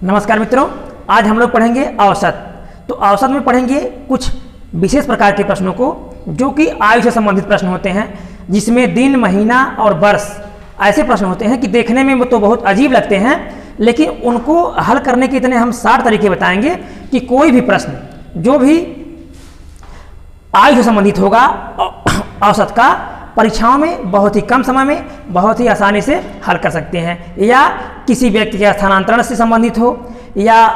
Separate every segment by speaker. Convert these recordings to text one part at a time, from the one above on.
Speaker 1: नमस्कार मित्रों, आज हम लोग पढ़ेंगे औसत। तो औसत में पढ़ेंगे कुछ विशेष प्रकार के प्रश्नों को जो कि आयु से संबंधित प्रश्न होते हैं, जिसमें दिन, महीना और वर्ष ऐसे प्रश्न होते हैं कि देखने में तो बहुत अजीब लगते हैं, लेकिन उनको हल करने के इतने हम 60 तरीके बताएंगे कि कोई भी प्रश्न जो भी आयु से संबंधित होगा औसत का, परीक्षाओं में बहुत ही कम समय में बहुत ही आसानी से हल कर सकते हैं। या किसी व्यक्ति के स्थानांतरण से संबंधित हो, या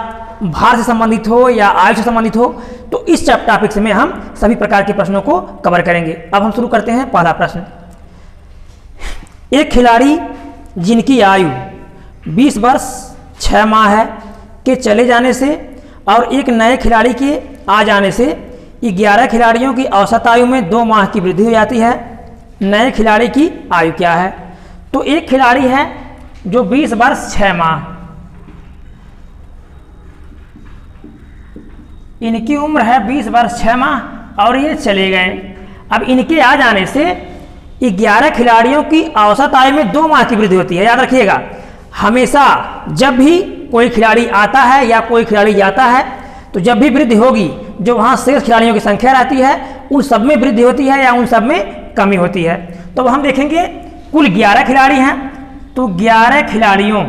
Speaker 1: भार से संबंधित हो, या आयु से संबंधित हो, तो इस टॉपिक में हम सभी प्रकार के प्रश्नों को कवर करेंगे। अब हम शुरू करते हैं। पहला प्रश्न, एक खिलाड़ी जिनकी आयु 20 वर्ष 6 माह है के चले जाने से और एक नए खिलाड़ी के आ जाने से 11 खिलाड़ियों की औसत आयु में 2 माह की वृद्धि हो जाती है। नए खिलाड़ी की आयु क्या है? तो एक खिलाड़ी है जो 20 वर्ष 6 माह, इनकी उम्र है 20 वर्ष 6 माह और ये चले गए। अब इनके आ जाने से 11 खिलाड़ियों की औसत आयु में 2 माह की वृद्धि होती है। याद रखिएगा, हमेशा जब भी कोई खिलाड़ी आता है या कोई खिलाड़ी जाता है तो जब भी वृद्धि होगी, जो वहाँ शेष खिलाड़ियों की संख्या रहती है उन सब में वृद्धि होती है या उन सब में कमी होती है। तो हम देखेंगे कुल 11 खिलाड़ी हैं, तो 11 खिलाड़ियों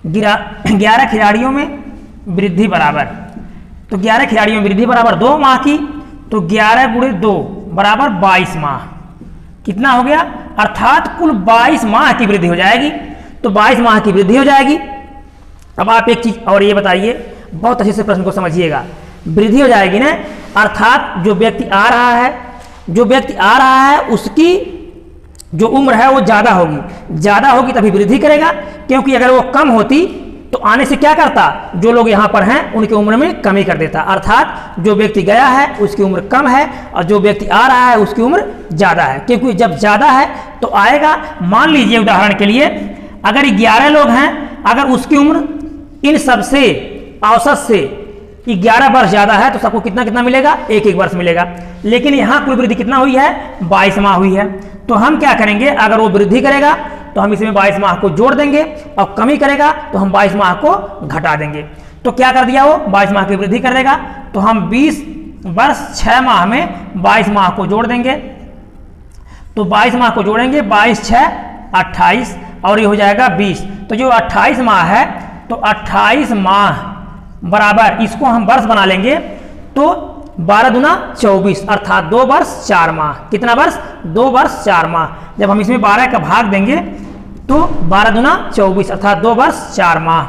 Speaker 1: 11 खिलाड़ियों में वृद्धि बराबर, तो 11 खिलाड़ियों में वृद्धि बराबर 2 माह की, तो 11 गुणे 2 बराबर 22 माह। कितना हो गया? अर्थात कुल 22 माह की वृद्धि हो जाएगी। तो 22 माह की वृद्धि हो जाएगी। अब आप एक चीज और ये बताइए, बहुत अच्छे से प्रश्न को समझिएगा। वृद्धि हो जाएगी ना, अर्थात जो व्यक्ति आ रहा है उसकी जो उम्र है वो ज़्यादा होगी तभी वृद्धि करेगा, क्योंकि अगर वो कम होती तो आने से क्या करता, जो लोग यहाँ पर हैं उनकी उम्र में कमी कर देता। अर्थात जो व्यक्ति गया है उसकी उम्र कम है और जो व्यक्ति आ रहा है उसकी उम्र ज़्यादा है, क्योंकि जब ज़्यादा है तो आएगा। मान लीजिए उदाहरण के लिए, अगर 11 लोग हैं, अगर उसकी उम्र इन सबसे औसत से 11 वर्ष ज़्यादा है तो सबको कितना कितना मिलेगा? 1-1 वर्ष मिलेगा। लेकिन यहाँ कुल वृद्धि कितना हुई है? 22 माह हुई है। तो हम क्या करेंगे, अगर वो वृद्धि करेगा तो हम इसमें 22 माह को जोड़ देंगे और कमी करेगा तो हम 22 माह को घटा देंगे। तो क्या कर दिया, वो 22 माह की वृद्धि कर देगा। तो हम 20 वर्ष 6 माह में 22 माह को जोड़ देंगे, तो 22 माह को जोड़ेंगे, 22 6 28 और ये हो जाएगा 20। तो जो 28 माह है तो 28 माह बराबर, इसको हम वर्ष बना लेंगे तो 12 दूना 24, अर्थात 2 वर्ष 4 माह। कितना वर्ष? 2 वर्ष 4 माह। जब हम इसमें 12 का भाग देंगे तो 12 दूना 24, अर्थात 2 वर्ष 4 माह।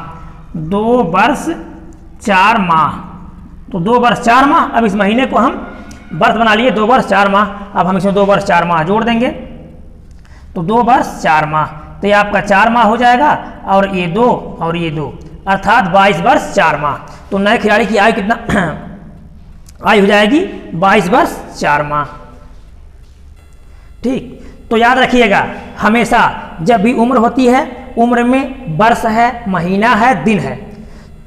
Speaker 1: 2 वर्ष 4 माह, तो 2 वर्ष 4 माह। अब इस महीने को हम वर्ष बना लिए, 2 वर्ष 4 माह। अब हम इसमें 2 वर्ष 4 माह जोड़ देंगे तो 2 वर्ष 4 माह, तो ये आपका 4 माह हो जाएगा और ये 2 और ये 2, अर्थात 22 वर्ष 4 माह। तो नए खिलाड़ी की आयु कितना आयु हो जाएगी? 22 वर्ष 4 माह। ठीक, तो याद रखिएगा, हमेशा जब भी उम्र होती है, उम्र में वर्ष है, महीना है, दिन है,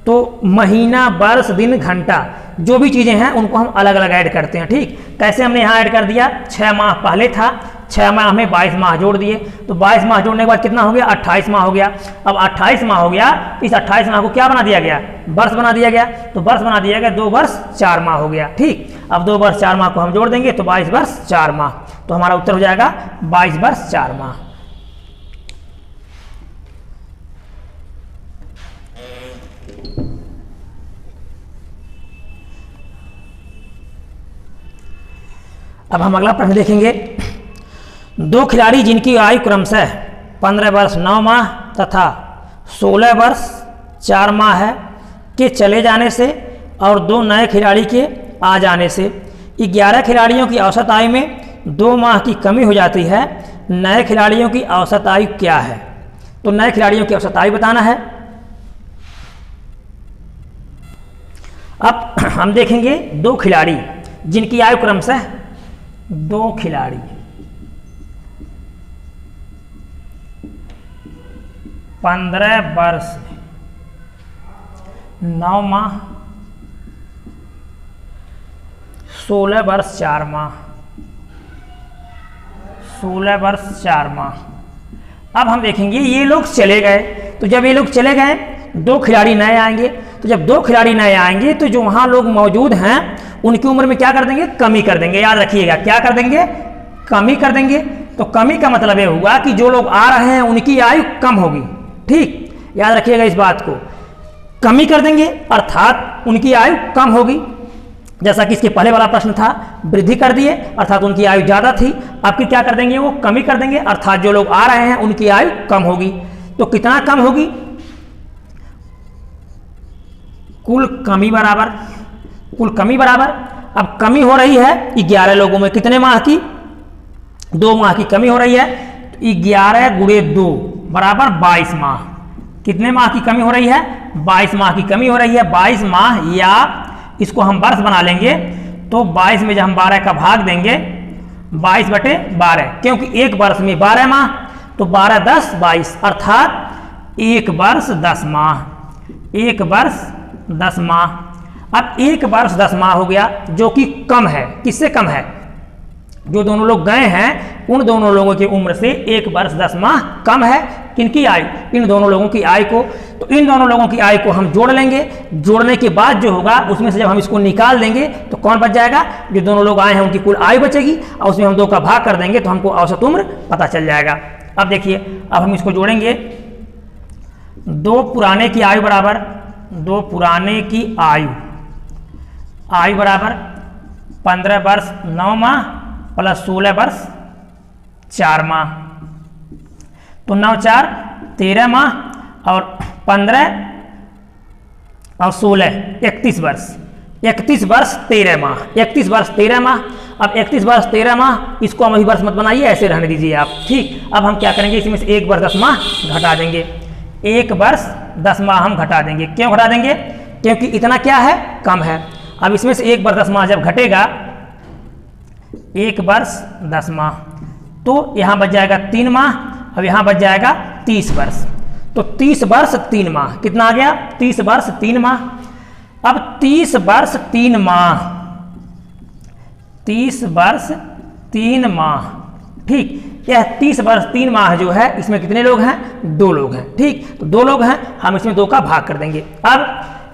Speaker 1: तो महीना, वर्ष, दिन, घंटा जो भी चीज़ें हैं उनको हम अलग अलग ऐड करते हैं। ठीक, कैसे हमने यहाँ ऐड कर दिया, 6 माह पहले था, 6 माह में 22 माह जोड़ दिए, तो 22 माह जोड़ने के बाद कितना हो गया? 28 माह हो गया। अब 28 माह हो गया, इस 28 माह को क्या बना दिया गया? वर्ष बना दिया गया। तो वर्ष बना दिया गया, 2 वर्ष 4 माह हो गया। ठीक, अब 2 वर्ष 4 माह को हम जोड़ देंगे तो 22 वर्ष 4 माह, तो हमारा उत्तर हो जाएगा 22 वर्ष 4 माह। अब हम अगला प्रश्न देखेंगे। 2 खिलाड़ी जिनकी आयु क्रमशः 15 वर्ष 9 माह तथा 16 वर्ष 4 माह है के चले जाने से और 2 नए खिलाड़ी के आ जाने से 11 खिलाड़ियों की औसत आयु में 2 माह की कमी हो जाती है। नए खिलाड़ियों की औसत आयु क्या है? तो नए खिलाड़ियों की औसत आयु बताना है। अब हम देखेंगे 2 खिलाड़ी जिनकी आयु क्रमशः 2 खिलाड़ी 15 वर्ष 9 माह 16 वर्ष 4 माह 16 वर्ष 4 माह अब हम देखेंगे ये लोग चले गए, तो जब ये लोग चले गए 2 खिलाड़ी नए आएंगे, तो जब 2 खिलाड़ी नए आएंगे तो जो वहाँ लोग मौजूद हैं उनकी उम्र में क्या कर देंगे, कमी कर देंगे। याद रखिएगा क्या कर देंगे, कमी कर देंगे। तो कमी का मतलब ये हुआ कि जो लोग आ रहे हैं उनकी आयु कम होगी। ठीक, याद रखिएगा इस बात को, कमी कर देंगे अर्थात उनकी आयु कम होगी। जैसा कि इसके पहले वाला प्रश्न था, वृद्धि कर दिए अर्थात उनकी आयु ज़्यादा थी, आपकी क्या कर देंगे, वो कमी कर देंगे अर्थात जो लोग आ रहे हैं उनकी आयु कम होगी। तो कितना कम होगी, कुल कमी बराबर, कुल कमी बराबर। अब कमी हो रही है 11 लोगों में, कितने माह की, 2 माह की कमी हो रही है। तो 11 गुणे 2 बराबर 22 माह। कितने माह की कमी हो रही है, 22 माह की कमी हो रही है। 22 माह, या इसको हम वर्ष बना लेंगे, तो 22 में जब हम 12 का भाग देंगे 22/12, क्योंकि एक वर्ष में 12 माह, तो 12 10 22 अर्थात 1 वर्ष 10 माह, 1 वर्ष 10 माह। अब 1 वर्ष 10 माह हो गया, जो कि कम है, किससे कम है, जो दोनों लोग गए हैं उन दोनों लोगों की उम्र से 1 वर्ष 10 माह कम है। किनकी आयु, इन दोनों लोगों की आयु को। तो इन दोनों लोगों की आयु को हम जोड़ लेंगे, जोड़ने के बाद जो होगा उसमें से जब हम इसको निकाल देंगे तो कौन बच जाएगा, जो दोनों लोग आए हैं उनकी कुल आयु बचेगी, और उसमें हम 2 का भाग कर देंगे तो हमको औसत उम्र पता चल जाएगा। अब देखिए, अब हम इसको जोड़ेंगे, 2 पुराने की आयु बराबर, 2 पुराने की आयु, आयु बराबर 15 वर्ष 9 माह प्लस 16 वर्ष 4 माह, तो 9 4 13 माह और 15 और 16 31 वर्ष, 31 वर्ष 13 माह, 31 वर्ष 13 माह। अब 31 वर्ष 13 माह, इसको हम अभी वर्ष मत बनाइए, ऐसे रहने दीजिए आप। ठीक, अब हम क्या करेंगे, इसमें से 1 वर्ष 10 माह घटा देंगे, 1 वर्ष 10 माह हम घटा देंगे। क्यों घटा देंगे, क्योंकि इतना क्या है, कम है। अब इसमें से 1 वर्ष 10 माह जब घटेगा, 1 वर्ष 10 माह, तो यहाँ बच जाएगा 3 माह, अब यहाँ बच जाएगा 30 वर्ष। तो 30 वर्ष 3 माह, कितना आ गया, 30 वर्ष 3 माह। अब 30 वर्ष 3 माह, 30 वर्ष 3 माह, ठीक, यह 30 वर्ष 3 माह जो है, इसमें कितने लोग हैं, 2 लोग हैं। ठीक, तो 2 लोग हैं, हम इसमें 2 का भाग कर देंगे। अब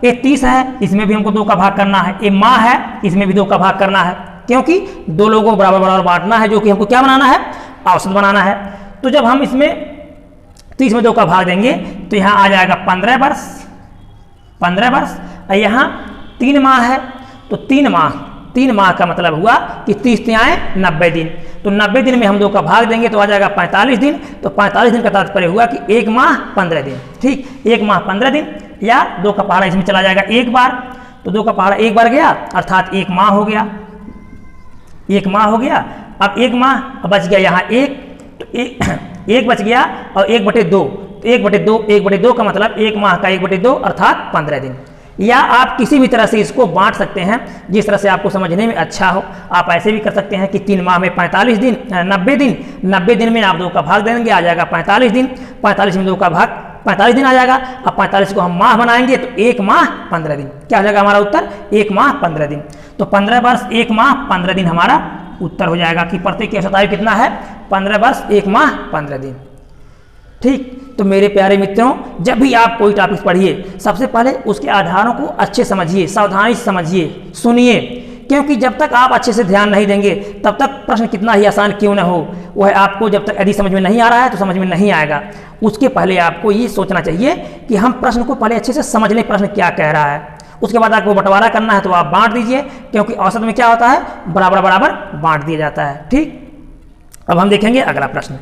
Speaker 1: ये 30 है, इसमें भी हमको 2 का भाग करना है, ये माह है, इसमें भी 2 का भाग करना है, क्योंकि 2 लोगों को बराबर बराबर बांटना है, जो कि हमको क्या बनाना है, औसत बनाना है। तो जब हम इसमें 30 में 2 का भाग देंगे तो यहाँ आ जाएगा 15 वर्ष, 15 वर्ष, और यहाँ 3 माह है, तो 3 माह, 3 माह का मतलब हुआ कि 30 तिहाई 90 दिन, तो 90 दिन में हम 2 का भाग देंगे तो आ जाएगा 45 दिन। तो 45 दिन का तात्पर्य हुआ कि 1 माह 15 दिन। ठीक, 1 माह 15 दिन, या 2 का पहाड़ा इसमें चला जाएगा 1 बार, तो 2 का पहाड़ा 1 बार गया अर्थात 1 माह हो गया, 1 माह हो गया। अब 1 माह बच गया यहाँ 1, तो 1 बच गया, और 1/2, तो 1/2, 1/2 का मतलब 1 माह का 1/2 अर्थात 15 दिन। या आप किसी भी तरह से इसको बांट सकते हैं, जिस तरह से आपको समझने में अच्छा हो। आप ऐसे भी कर सकते हैं कि 3 माह में 45 दिन, 90 दिन, 90 दिन में आप 2 का भाग देंगे, आ जाएगा 45 दिन, 45 में 2 का भाग 45 दिन आ जाएगा। अब 45 को हम माह बनाएंगे तो 1 माह 15 दिन, क्या हो जाएगा हमारा उत्तर, 1 माह 15 दिन। तो 15 वर्ष 1 माह 15 दिन हमारा उत्तर हो जाएगा कि प्रत्येक की औसत आयु कितना है, 15 वर्ष 1 माह 15 दिन। ठीक, तो मेरे प्यारे मित्रों, जब भी आप कोई टॉपिक पढ़िए सबसे पहले उसके आधारों को अच्छे समझिए, सावधानी से समझिए, सुनिए, क्योंकि जब तक आप अच्छे से ध्यान नहीं देंगे तब तक प्रश्न कितना ही आसान क्यों न हो, वह आपको जब तक यदि समझ में नहीं आ रहा है तो समझ में नहीं आएगा। उसके पहले आपको ये सोचना चाहिए कि हम प्रश्न को पहले अच्छे से समझ लें, प्रश्न क्या कह रहा है। उसके बाद आपको बंटवारा करना है तो आप बांट दीजिए, क्योंकि औसत में क्या होता है, बराबर बराबर बांट दिया जाता है। ठीक, अब हम देखेंगे अगला प्रश्न।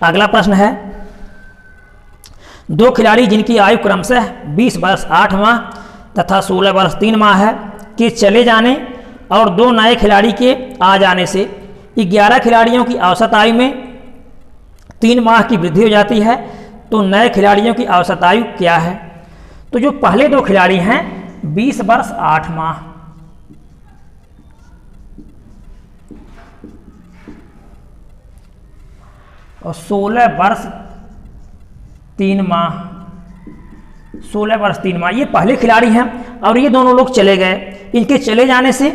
Speaker 1: अगला प्रश्न है, 2 खिलाड़ी जिनकी आयु क्रमशः 20 वर्ष 8 माह तथा 16 वर्ष 3 माह है के चले जाने और 2 नए खिलाड़ी के आ जाने से 11 खिलाड़ियों की औसत आयु में 3 माह की वृद्धि हो जाती है, तो नए खिलाड़ियों की औसत आयु क्या है। तो जो पहले 2 खिलाड़ी हैं 20 वर्ष 8 माह, और 16 वर्ष 3 माह, 16 वर्ष 3 माह। ये पहले खिलाड़ी हैं और ये दोनों लोग चले गए। इनके चले जाने से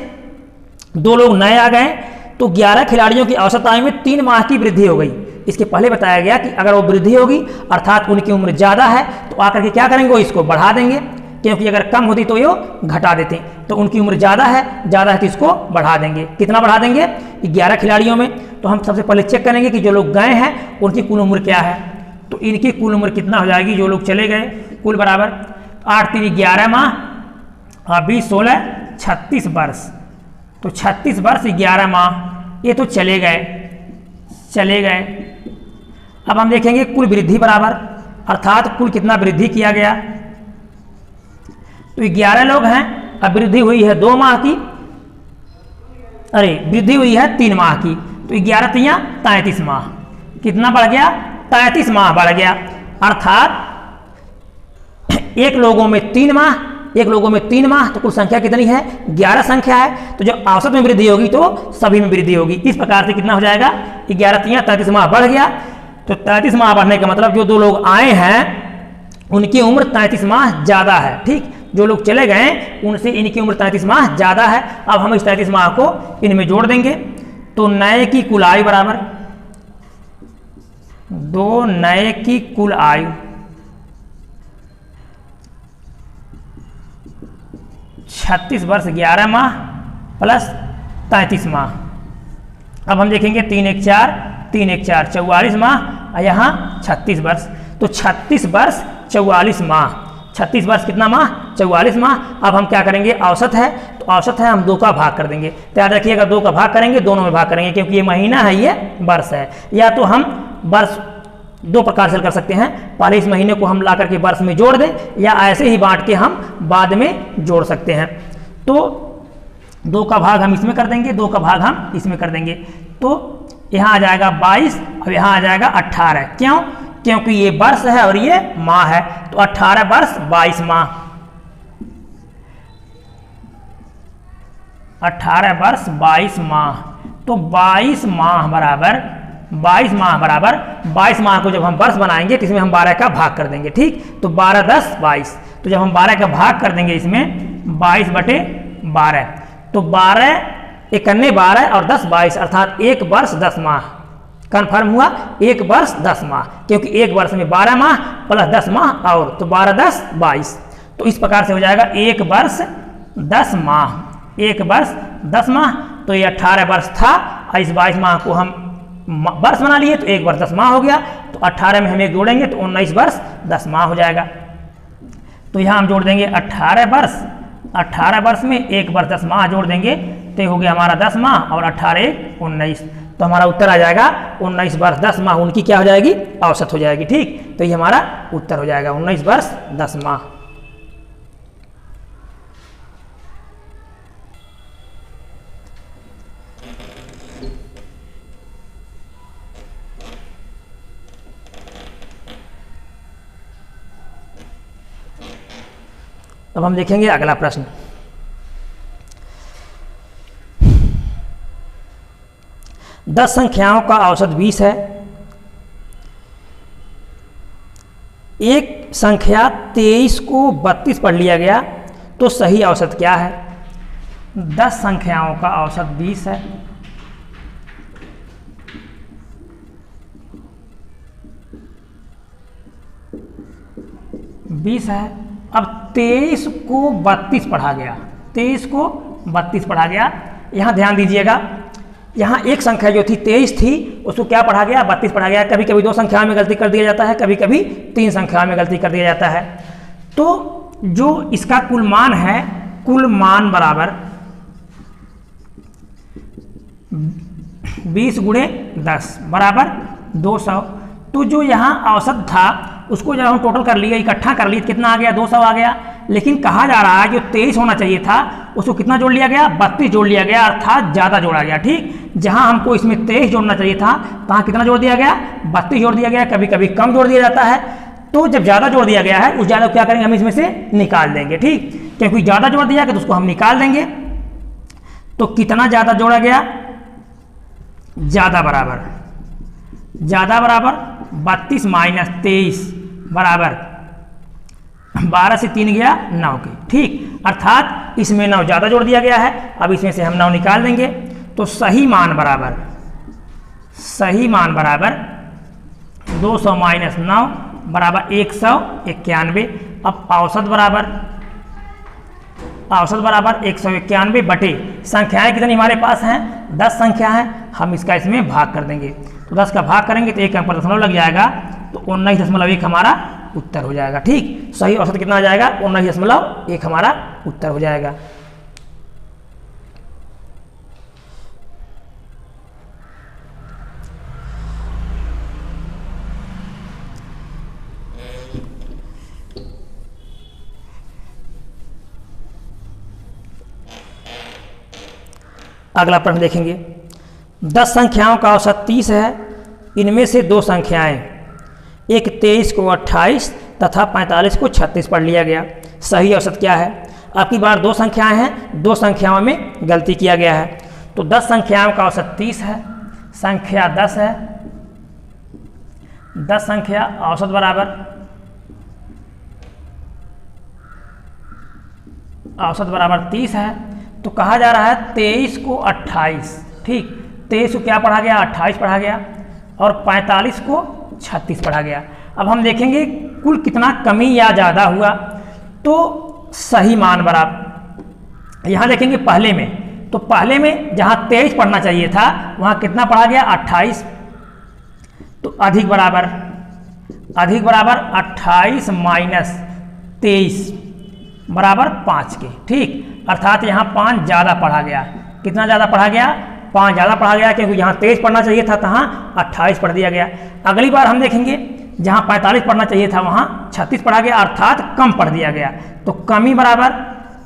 Speaker 1: 2 लोग नए आ गए, तो 11 खिलाड़ियों की औसत आयु में 3 माह की वृद्धि हो गई। इसके पहले बताया गया कि अगर वो वृद्धि होगी अर्थात उनकी उम्र ज़्यादा है तो आकर के क्या करेंगे, वो इसको बढ़ा देंगे, क्योंकि अगर कम होती तो ये घटा देते। तो उनकी उम्र ज़्यादा है तो इसको बढ़ा देंगे। कितना बढ़ा देंगे? 11 खिलाड़ियों में। तो हम सबसे पहले चेक करेंगे कि जो लोग गए हैं उनकी कुल उम्र क्या है। तो इनकी कुल उम्र कितना हो जाएगी, जो लोग चले गए कुल बराबर 8 3 11 माह और 20 16 36 वर्ष। तो 36 वर्ष 11 माह ये तो चले गए। अब हम देखेंगे कुल वृद्धि बराबर, अर्थात कुल कितना वृद्धि किया गया। तो 11 लोग हैं, अब वृद्धि हुई है 2 माह की, वृद्धि हुई है 3 माह की। तो 11 3 33 माह। कितना बढ़ गया? 33 माह बढ़ गया। अर्थात एक लोगों में 3 माह, एक लोगों में 3 माह, तो कुल संख्या कितनी है? 11 संख्या है। तो जब औसत में वृद्धि होगी तो सभी में वृद्धि होगी। इस प्रकार से कितना हो जाएगा? 11 3 33 माह बढ़ गया। तो 33 माह बढ़ने का मतलब जो 2 लोग आए हैं उनकी उम्र 33 माह ज़्यादा है। ठीक, जो लोग चले गए उनसे इनकी उम्र 33 माह ज़्यादा है। अब हम इस 33 माह को इनमें जोड़ देंगे। तो नए की कुल आयु बराबर 2 नए की कुल आयु 36 वर्ष 11 माह प्लस 33 माह। अब हम देखेंगे 3 1 4 3 1 4 44 माह, यहाँ 36 वर्ष। तो 36 वर्ष 44 माह। 36 वर्ष कितना माह? 44 माह। अब हम क्या करेंगे, औसत है तो औसत है हम 2 का भाग कर देंगे। तो याद रखिएगा 2 का भाग करेंगे, दोनों में भाग करेंगे, क्योंकि ये महीना है ये वर्ष है। या तो हम वर्ष 2 प्रकार से कर सकते हैं, पहले इस महीने को हम ला करके वर्ष में जोड़ दें, या ऐसे ही बांट के हम बाद में जोड़ सकते हैं। तो 2 का भाग हम इसमें कर देंगे, 2 का भाग हम इसमें कर देंगे। तो यहाँ आ जाएगा 22 और यहाँ आ जाएगा 18। क्यों? क्योंकि ये वर्ष है और ये माह है। तो 18 वर्ष 22 माह, 18 वर्ष 22 माह। तो 22 माह बराबर 22 माह को जब हम वर्ष बनाएंगे तो इसमें हम 12 का भाग कर देंगे। ठीक, तो 12 10 22। तो जब हम 12 का भाग कर देंगे इसमें 22 बटे 12, तो 12 1 12 और 10 22, अर्थात 1 वर्ष 10 माह। कन्फर्म हुआ? 1 वर्ष 10 माह, क्योंकि 1 वर्ष में 12 माह प्लस 10 माह और, तो 12 10 22। तो इस प्रकार से हो जाएगा 1 वर्ष 10 माह, 1 वर्ष 10 माह। तो ये 18 वर्ष था, इस 22 माह को हम वर्ष बना लिए तो 1 वर्ष 10 माह हो गया। तो 18 में हम 1 जोड़ेंगे तो 19 वर्ष 10 माह हो जाएगा। तो यहाँ हम जोड़ देंगे 18 वर्ष, 18 वर्ष में 1 वर्ष 10 माह जोड़ देंगे तो हो गया हमारा 10 माह और 18 1 19। तो हमारा उत्तर आ जाएगा 19 वर्ष 10 माह उनकी क्या हो जाएगी? औसत हो जाएगी। ठीक, तो ये हमारा उत्तर हो जाएगा 19 वर्ष 10 माह। अब हम देखेंगे अगला प्रश्न। दस संख्याओं का औसत 20 है। एक संख्या 23 को 32 पढ़ लिया गया, तो सही औसत क्या है? 10 संख्याओं का औसत 20 है। अब 23 को 32 पढ़ा गया, 23 को 32 पढ़ा गया। यहाँ ध्यान दीजिएगा, यहाँ एक संख्या जो थी 23 थी उसको क्या पढ़ा गया? 32 पढ़ा गया। कभी कभी 2 संख्या में गलती कर दिया जाता है, कभी कभी 3 संख्या में गलती कर दिया जाता है। तो जो इसका कुल मान है, कुल मान बराबर 20 गुणे 10 बराबर 200। तो जो यहाँ औसत था उसको जब हम टोटल कर लिए, इकट्ठा कर लिए, कितना आ गया? 200 आ गया। लेकिन कहा जा रहा है जो 23 होना चाहिए था उसको कितना जोड़ लिया गया? 32 जोड़ लिया गया, अर्थात ज़्यादा जोड़ा गया। ठीक, जहां हमको इसमें 23 जोड़ना चाहिए था वहाँ कितना जोड़ दिया गया? 32 जोड़ दिया गया। कभी कभी कम जोड़ दिया जाता है, तो जब ज़्यादा जोड़ दिया गया है उस ज़्यादा क्या करेंगे? हम इसमें से निकाल देंगे। ठीक, क्योंकि ज़्यादा जोड़ दिया गया तो उसको हम निकाल देंगे। तो कितना ज़्यादा जोड़ा गया? ज़्यादा बराबर 32 माइनस 23 बराबर 12 से 3 गया 9 के, ठीक। अर्थात इसमें 9 ज़्यादा जोड़ दिया गया है। अब इसमें से हम 9 निकाल देंगे तो सही मान बराबर 200 माइनस 9 बराबर 191। अब औसत बराबर 191 बटे संख्याएं कितनी हमारे पास हैं, 10 संख्या है। हम इसका इसमें भाग कर देंगे, तो 10 का भाग करेंगे तो 1 अंक पर दशमलव लग जाएगा, तो 19.1 हमारा उत्तर हो जाएगा, ठीक। सही औसत कितना आ जाएगा, 19.1 हमारा उत्तर हो जाएगा। अगला प्रश्न देखेंगे। 10 संख्याओं का औसत 30 है। इनमें से 2 संख्याएं, एक 23 को 28 तथा 45 को 36 पढ़ लिया गया। सही औसत क्या है। आपकी बार 2 संख्याएं हैं, 2 संख्याओं में गलती किया गया है। तो 10 संख्याओं का औसत 30 है, संख्या 10 है, 10 संख्या औसत बराबर 30 है। तो कहा जा रहा है 23 को 28, ठीक। 23 को क्या पढ़ा गया, 28 पढ़ा गया, और 45 को 36 पढ़ा गया। अब हम देखेंगे कुल कितना कमी या ज़्यादा हुआ। तो सही मान बराबर, यहाँ देखेंगे पहले में, तो पहले में जहाँ 23 पढ़ना चाहिए था वहाँ कितना पढ़ा गया, 28। तो अधिक बराबर 28 माइनस 23 बराबर 5 के, ठीक। अर्थात यहाँ 5 ज़्यादा पढ़ा गया। कितना ज़्यादा पढ़ा गया, 5 ज़्यादा पढ़ा गया, क्योंकि यहाँ 23 पढ़ना चाहिए था, तहाँ 28 पढ़ दिया गया। अगली बार हम देखेंगे जहाँ 45 पढ़ना चाहिए था वहाँ 36 पढ़ा गया, अर्थात कम पढ़ दिया गया। तो कमी बराबर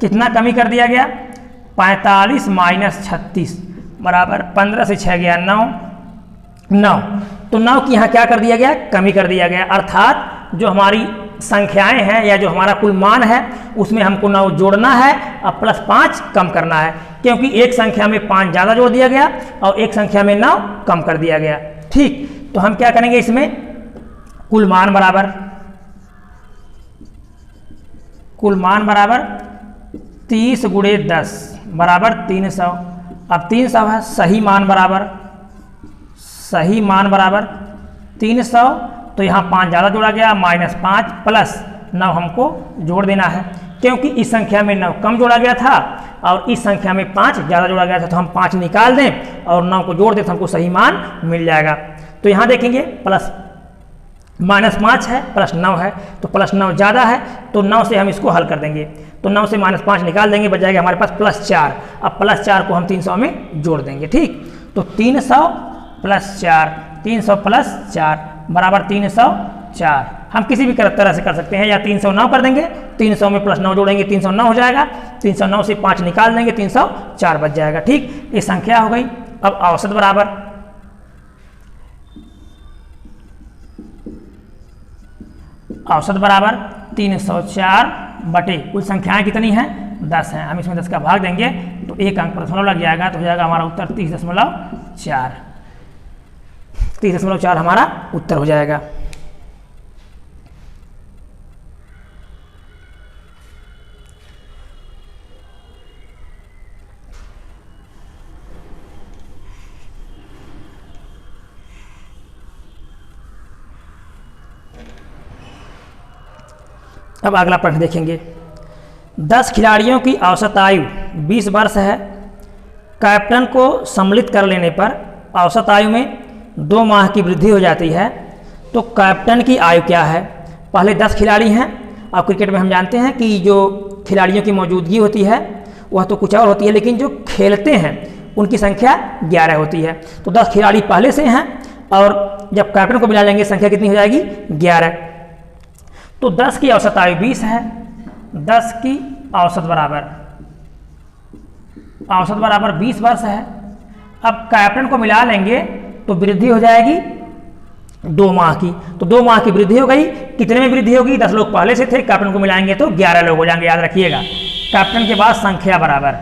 Speaker 1: कितना कमी कर दिया गया, 45 माइनस 36 बराबर 15 से 6 गया 9। तो 9 की यहाँ क्या कर दिया गया, कमी कर दिया गया। अर्थात जो हमारी संख्याएं हैं या जो हमारा कुल मान है उसमें हमको 9 जोड़ना है और +5 कम करना है, क्योंकि एक संख्या में 5 ज़्यादा जोड़ दिया गया और एक संख्या में 9 कम कर दिया गया, ठीक। तो हम क्या करेंगे, इसमें कुल मान बराबर 30 गुणे 10 बराबर 300। अब 300 है, सही मान बराबर 300। तो यहाँ 5 ज़्यादा जोड़ा गया, -5 प्लस 9 हमको जोड़ देना है, क्योंकि इस संख्या में 9 कम जोड़ा गया था और इस संख्या में 5 ज़्यादा जोड़ा गया था। तो हम 5 निकाल दें और 9 को जोड़ दें तो हमको सही मान मिल जाएगा। तो यहाँ देखेंगे -5 है, +9 है, तो +9 ज़्यादा है, तो 9 से हम इसको हल कर देंगे। तो 9 से -5 निकाल देंगे, बच जाएगा हमारे पास +4। अब +4 को हम 300 में जोड़ देंगे, ठीक। तो 300 + 4, 300 + 4 बराबर 304। हम किसी भी तरह से कर सकते हैं, या 309 कर देंगे, 300 में +9 जोड़ेंगे 309 हो जाएगा, 309 से 5 निकाल देंगे 304 बच जाएगा, ठीक। ये संख्या हो गई। अब औसत बराबर 304 बटे कुल संख्याएं कितनी हैं, 10 हैं। हम इसमें 10 का भाग देंगे तो 1 अंक पर दशमलव लग जाएगा, तो हो जाएगा हमारा उत्तर 30.4। 30.4 हमारा उत्तर हो जाएगा। अब अगला प्रश्न देखेंगे। 10 खिलाड़ियों की औसत आयु 20 वर्ष है। कैप्टन को सम्मिलित कर लेने पर औसत आयु में 2 माह की वृद्धि हो जाती है, तो कैप्टन की आयु क्या है। पहले 10 खिलाड़ी हैं, और क्रिकेट में हम जानते हैं कि जो खिलाड़ियों की मौजूदगी होती है वह तो कुछ और होती है, लेकिन जो खेलते हैं उनकी संख्या 11 होती है। तो 10 खिलाड़ी पहले से हैं, और जब कैप्टन को मिला लेंगे संख्या कितनी हो जाएगी, 11। तो 10 की औसत आयु 20 है, 10 की औसत बराबर 20 वर्ष है। अब कैप्टन को मिला लेंगे तो वृद्धि हो जाएगी 2 माह की। तो 2 माह की वृद्धि हो गई। कितने में वृद्धि होगी, 10 लोग पहले से थे, कैप्टन को मिलाएंगे तो 11 लोग हो जाएंगे, याद रखिएगा। कैप्टन के बाद संख्या बराबर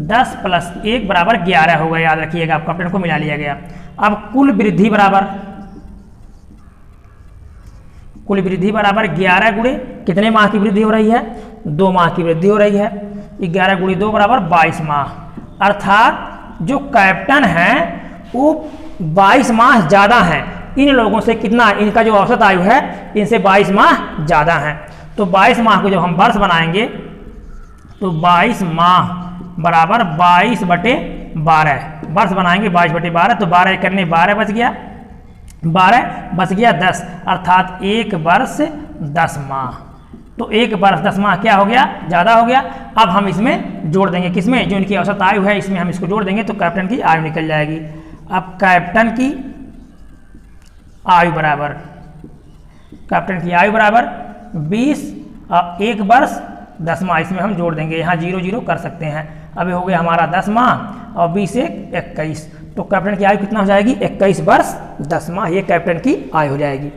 Speaker 1: 10 + 1 बराबर 11 होगा, याद रखिएगा। अब कैप्टन को मिला लिया गया। अब कुल वृद्धि बराबर कुल वृद्धि बराबर 11 गुणे कितने माह की वृद्धि हो रही है, 2 माह की वृद्धि हो रही है। 11 गुणे 2 बराबर 22 माह, अर्थात जो कैप्टन हैं वो 22 माह ज़्यादा हैं इन लोगों से। कितना, इनका जो औसत आयु है इनसे 22 माह ज़्यादा है। तो 22 माह को जब हम वर्ष बनाएंगे तो 22 माह बराबर 22/12 वर्ष बनाएंगे, 22/12। तो 12 करने 12 बच गया, 12 बच गया 10, अर्थात 1 वर्ष 10 माह। तो 1 वर्ष 10 माह क्या हो गया, ज़्यादा हो गया। अब हम इसमें जोड़ देंगे, किसमें, जो इनकी औसत आयु है इसमें हम इसको जोड़ देंगे तो कैप्टन की आयु निकल जाएगी। अब कैप्टन की आयु बराबर 20 और 1 वर्ष 10 माह, इसमें हम जोड़ देंगे, यहाँ 0 0 कर सकते हैं। अब ये हो गया हमारा 10 माह और 20 1 21, तो कैप्टन की आयु कितना हो जाएगी, 21 वर्ष 10 माह, ये कैप्टन की आयु हो जाएगी।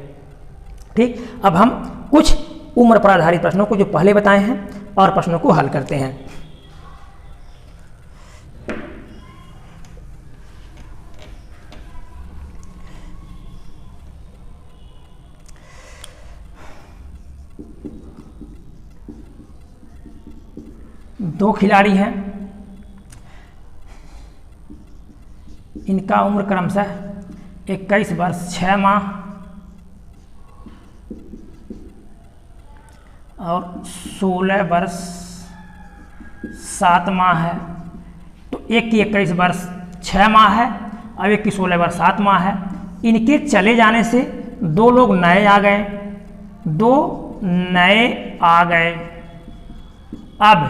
Speaker 1: ठीक, अब हम कुछ उम्र पर आधारित प्रश्नों को जो पहले बताए हैं और प्रश्नों को हल करते हैं। दो खिलाड़ी हैं, इनका उम्र क्रमशः 21 वर्ष 6 माह और 16 वर्ष 7 माह है। तो एक की 21 वर्ष 6 माह है और एक की 16 वर्ष 7 माह है। इनके चले जाने से 2 लोग नए आ गए, 2 नए आ गए। अब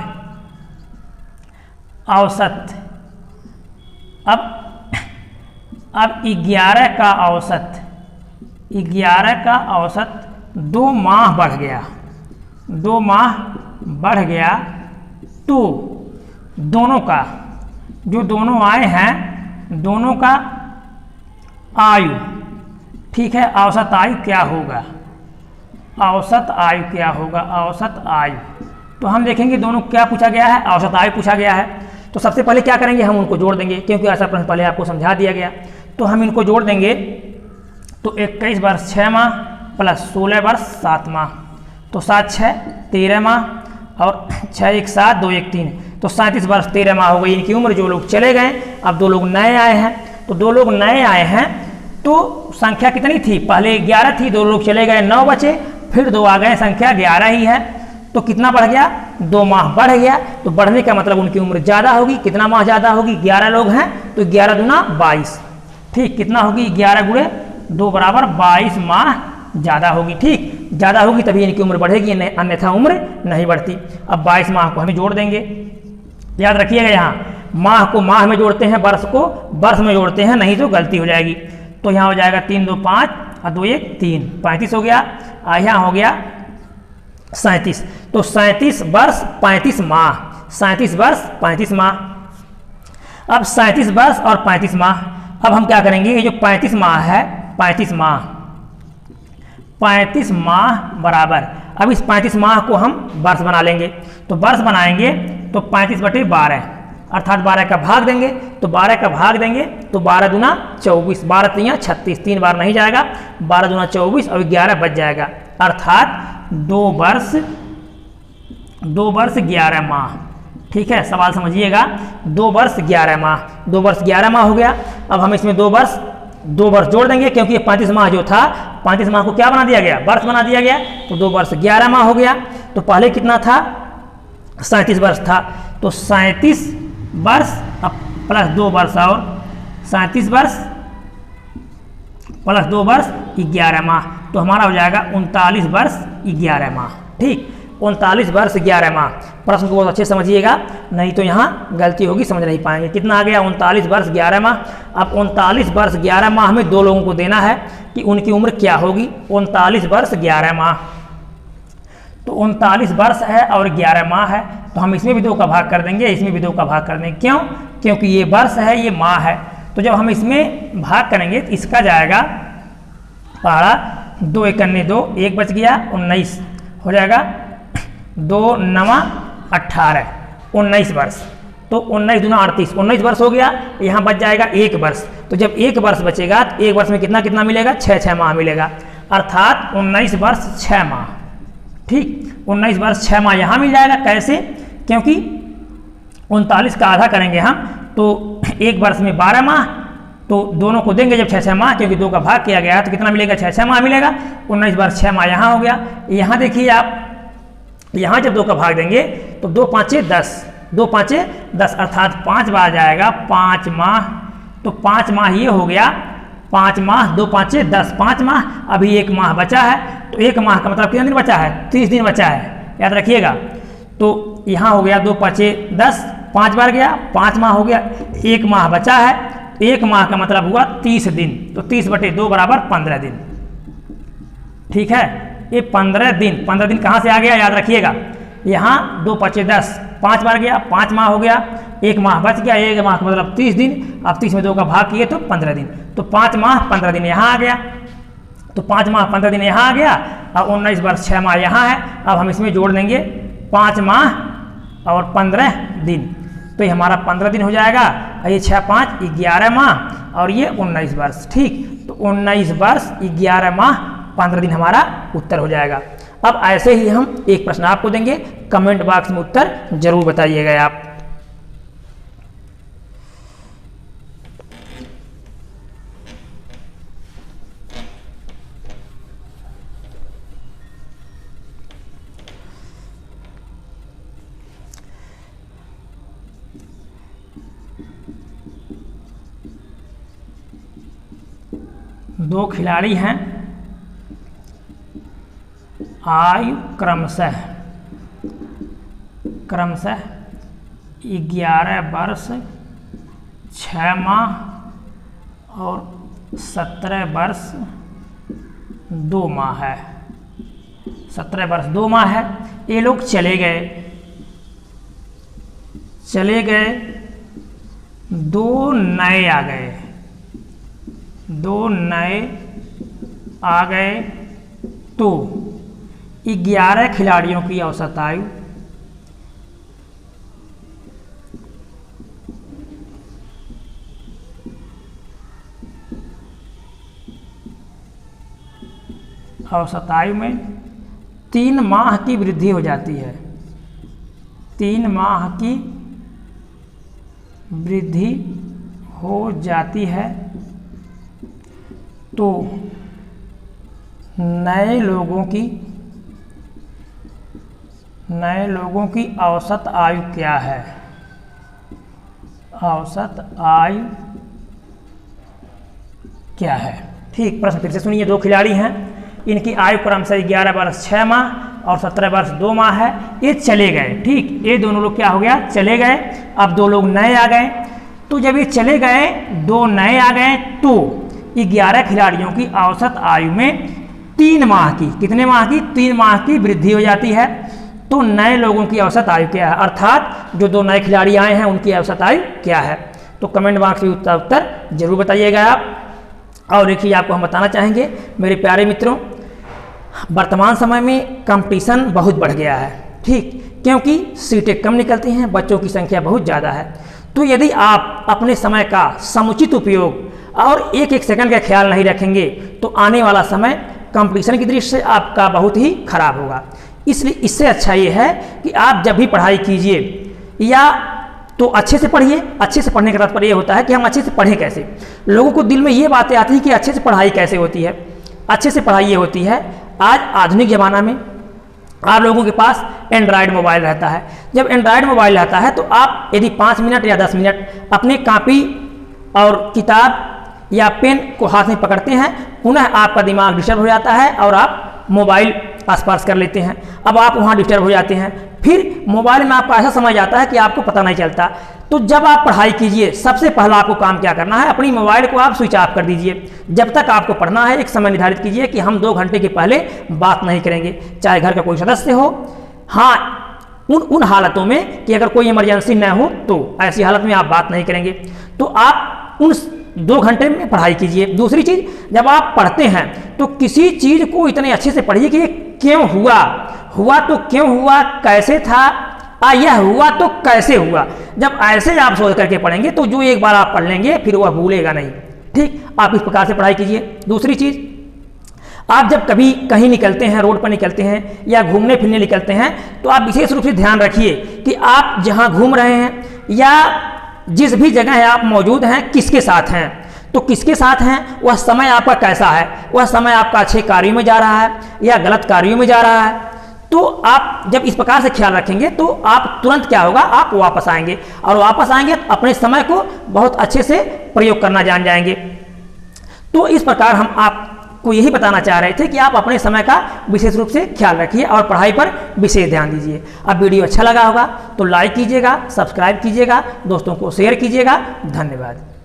Speaker 1: औसत, अब 11 का औसत, 11 का औसत 2 माह बढ़ गया, 2 माह बढ़ गया। तो दोनों का, जो दोनों आए हैं दोनों का आयु, ठीक है, औसत आयु क्या होगा, औसत आयु क्या होगा, औसत आयु। तो हम देखेंगे दोनों क्या पूछा गया है, औसत आयु पूछा गया है। तो सबसे पहले क्या करेंगे, हम उनको जोड़ देंगे, क्योंकि ऐसा प्रश्न पहले आपको समझा दिया गया। तो हम इनको जोड़ देंगे, तो 21 वर्ष 6 माह प्लस 16 वर्ष 7 माह, तो 7 6 13 माह और 6 1 7 2 1 3, तो 37 वर्ष 13 माह हो गई इनकी उम्र। जो लोग चले गए, अब 2 लोग नए आए हैं, तो 2 लोग नए आए हैं तो संख्या कितनी थी, पहले 11 थी, 2 लोग चले गए 9 बचे, फिर 2 आ गए, संख्या 11 ही है। तो कितना बढ़ गया, 2 माह बढ़ गया। तो बढ़ने का मतलब उनकी उम्र ज़्यादा होगी। कितना माह ज़्यादा होगी, 11 लोग हैं तो 11 दूना 22, ठीक, कितना होगी, 11 गुणे 2 बराबर 22 माह ज़्यादा होगी। ठीक, ज़्यादा होगी तभी इनकी उम्र बढ़ेगी, अन्यथा उम्र नहीं बढ़ती। अब 22 माह को हम जोड़ देंगे, याद रखिएगा, यहाँ माह को माह में जोड़ते हैं, वर्ष को वर्ष में जोड़ते हैं, नहीं तो गलती हो जाएगी। तो यहाँ हो जाएगा 3 2 5 और 2 1 3, 35 हो गया। यहाँ हो गया 37, तो 37 वर्ष 35 माह, 37 वर्ष 35 माह। अब 37 वर्ष और 35 माह, अब हम क्या करेंगे, ये जो 35 माह है, 35 माह बराबर, अब इस 35 माह को हम वर्ष बना लेंगे। तो वर्ष बनाएंगे तो 35/12, अर्थात 12 का भाग देंगे, तो 12 का भाग देंगे तो 12 दूना 24, 12 3 36, 3 बार नहीं जाएगा, 12 दूना 24 और 11 बच जाएगा, अर्थात 2 वर्ष 11 माह। ठीक है, सवाल समझिएगा, 2 वर्ष 11 माह, 2 वर्ष 11 माह हो गया। अब हम इसमें 2 वर्ष जोड़ देंगे, क्योंकि ये 35 माह जो था, 35 माह को क्या बना दिया गया, वर्ष बना दिया गया, तो 2 वर्ष 11 माह हो गया। तो पहले कितना था, 37 वर्ष था, तो 37 वर्ष प्लस 2 वर्ष और 37 वर्ष प्लस 2 वर्ष 11 माह, तो हमारा हो जाएगा 39 वर्ष 11 माह। ठीक, 39 वर्ष 11 माह। प्रश्न को बहुत अच्छे समझिएगा, नहीं तो यहाँ गलती होगी, समझ नहीं पाएंगे। कितना आ गया, 39 वर्ष 11 माह। अब 39 वर्ष 11 माह में 2 लोगों को देना है कि उनकी उम्र क्या होगी, 39 वर्ष 11 माह। तो 39 वर्ष है और 11 माह है, तो हम इसमें भी 2 का भाग कर देंगे, इसमें भी 2 का भाग कर देंगे। क्यों, क्योंकि ये वर्ष है, ये माह है। तो जब हम इसमें भाग करेंगे तो इसका जाएगा पहाड़ा 2 1 2, 1 बच गया, 19 हो जाएगा, 2 9 18, 19 वर्ष। तो 19 दूना 38, 19 वर्ष हो गया। यहाँ बच जाएगा 1 वर्ष। तो जब 1 वर्ष बचेगा तो 1 वर्ष में कितना कितना मिलेगा, 6 6 माह मिलेगा। अर्थात 19 वर्ष 6 माह। ठीक, 19 वर्ष 6 माह यहाँ मिल जाएगा। कैसे? क्योंकि 39 का आधा करेंगे हम तो एक वर्ष में 12 माह, तो दोनों को देंगे जब 6-6 माह, क्योंकि 2 का भाग किया गया है तो कितना मिलेगा? 6-6 माह मिलेगा। 19 वर्ष 6 माह यहाँ हो गया। यहाँ देखिए आप, यहाँ जब 2 का भाग देंगे तो 2 5 10, 2 5 10 अर्थात 5 बार जाएगा 5 माह। तो 5 माह ये हो गया, 5 माह 2 5 10, 5 माह। अभी 1 माह बचा है, तो 1 माह का मतलब कितना दिन बचा है? 30 दिन बचा है, याद रखिएगा। तो यहाँ हो गया 2 5 10, 5 बार गया, 5 माह हो गया, 1 माह बचा है। 1 माह का मतलब हुआ 30 दिन, तो 30/2 बराबर 15 दिन। ठीक है, ये 15 दिन, 15 दिन कहाँ से आ गया? याद रखिएगा। यहाँ 2 5 10, 5 बार गया, 5 माह हो गया, 1 माह बच गया, 1 माह का मतलब 30 दिन। अब 30 में 2 का भाग किए तो 15 दिन, तो 5 माह 15 दिन यहाँ आ गया। तो 5 माह 15 दिन यहाँ आ गया। अब 19 वर्ष 6 माह यहाँ है। अब हम इसमें जोड़ देंगे 5 माह और 15 दिन, तो ये हमारा 15 दिन हो जाएगा। ये 6 5 11 माह और ये 19 वर्ष। ठीक, तो 19 वर्ष 11 माह 15 दिन हमारा उत्तर हो जाएगा। अब ऐसे ही हम एक प्रश्न आपको देंगे, कमेंट बॉक्स में उत्तर जरूर बताइएगा आप। दो खिलाड़ी हैं, आयु क्रमशः 11 वर्ष 6 माह और 17 वर्ष 2 माह है। 17 वर्ष 2 माह है। ये लोग चले गए, 2 नए आ गए, 2 नए आ गए, तो 11 खिलाड़ियों की औसत आयु में 3 माह की वृद्धि हो जाती है। 3 माह की वृद्धि हो जाती है, तो नए लोगों की औसत आयु क्या है? औसत आयु क्या है? ठीक, प्रश्न फिर से सुनिए। 2 खिलाड़ी हैं, इनकी आयु क्रमशः 11 वर्ष 6 माह और 17 वर्ष 2 माह है। ये चले गए। ठीक, ये दोनों लोग क्या हो गया? चले गए। अब 2 लोग नए आ गए, तो जब ये चले गए 2 नए आ गए, तो 11 खिलाड़ियों की औसत आयु में 3 माह की, कितने माह की? 3 माह की वृद्धि हो जाती है। तो नए लोगों की औसत आयु क्या है? अर्थात जो 2 नए खिलाड़ी आए हैं उनकी औसत आयु क्या है? तो कमेंट बॉक्स में उत्तर जरूर बताइएगा आप। और देखिए, आपको हम बताना चाहेंगे मेरे प्यारे मित्रों, वर्तमान समय में कंपटीशन बहुत बढ़ गया है। ठीक, क्योंकि सीटें कम निकलती हैं, बच्चों की संख्या बहुत ज़्यादा है। तो यदि आप अपने समय का समुचित उपयोग और एक एक सेकंड का ख्याल नहीं रखेंगे, तो आने वाला समय कंपटीशन की दृष्टि से आपका बहुत ही खराब होगा। इसलिए इससे अच्छा ये है कि आप जब भी पढ़ाई कीजिए, या तो अच्छे से पढ़िए। अच्छे से पढ़ने का तात्पर्य ये होता है कि हम अच्छे से पढ़ें कैसे। लोगों को दिल में ये बातें आती हैं कि अच्छे से पढ़ाई कैसे होती है। अच्छे से पढ़ाई ये होती है, आज आधुनिक ज़माना में आप लोगों के पास एंड्रॉयड मोबाइल रहता है। जब एंड्रॉयड मोबाइल रहता है, तो आप यदि 5 मिनट या 10 मिनट अपने कॉपी और किताब या पेन को हाथ में पकड़ते हैं, पुनः आपका दिमाग डिस्टर्ब हो जाता है और आप मोबाइल आसपास कर लेते हैं। अब आप वहाँ डिस्टर्ब हो जाते हैं, फिर मोबाइल में आपका ऐसा समय जाता है कि आपको पता नहीं चलता। तो जब आप पढ़ाई कीजिए, सबसे पहला आपको काम क्या करना है? अपनी मोबाइल को आप स्विच ऑफ कर दीजिए। जब तक आपको पढ़ना है, एक समय निर्धारित कीजिए कि हम 2 घंटे के पहले बात नहीं करेंगे, चाहे घर का कोई सदस्य हो। हाँ, उन हालतों में कि अगर कोई इमरजेंसी न हो, तो ऐसी हालत में आप बात नहीं करेंगे। तो आप उन 2 घंटे में पढ़ाई कीजिए। दूसरी चीज़, जब आप पढ़ते हैं तो किसी चीज़ को इतने अच्छे से पढ़िए कि ये क्यों हुआ तो क्यों हुआ, कैसे था, यह हुआ तो कैसे हुआ। जब ऐसे आप सोच करके पढ़ेंगे तो जो एक बार आप पढ़ लेंगे फिर वह भूलेगा नहीं। ठीक, आप इस प्रकार से पढ़ाई कीजिए। दूसरी चीज़, आप जब कभी कहीं निकलते हैं, रोड पर निकलते हैं या घूमने फिरने निकलते हैं, तो आप विशेष रूप से ध्यान रखिए कि आप जहां घूम रहे हैं या जिस भी जगह आप मौजूद हैं, किसके साथ हैं। तो किसके साथ हैं, वह समय आपका कैसा है, वह समय आपका अच्छे कार्यों में जा रहा है या गलत कार्यों में जा रहा है। तो आप जब इस प्रकार से ख्याल रखेंगे तो आप तुरंत क्या होगा, आप वापस आएंगे, और वापस आएंगे तो अपने समय को बहुत अच्छे से प्रयोग करना जान जाएंगे। तो इस प्रकार हम आपको यही बताना चाह रहे थे कि आप अपने समय का विशेष रूप से ख्याल रखिए और पढ़ाई पर विशेष ध्यान दीजिए। अब वीडियो अच्छा लगा होगा तो लाइक कीजिएगा, सब्सक्राइब कीजिएगा, दोस्तों को शेयर कीजिएगा। धन्यवाद।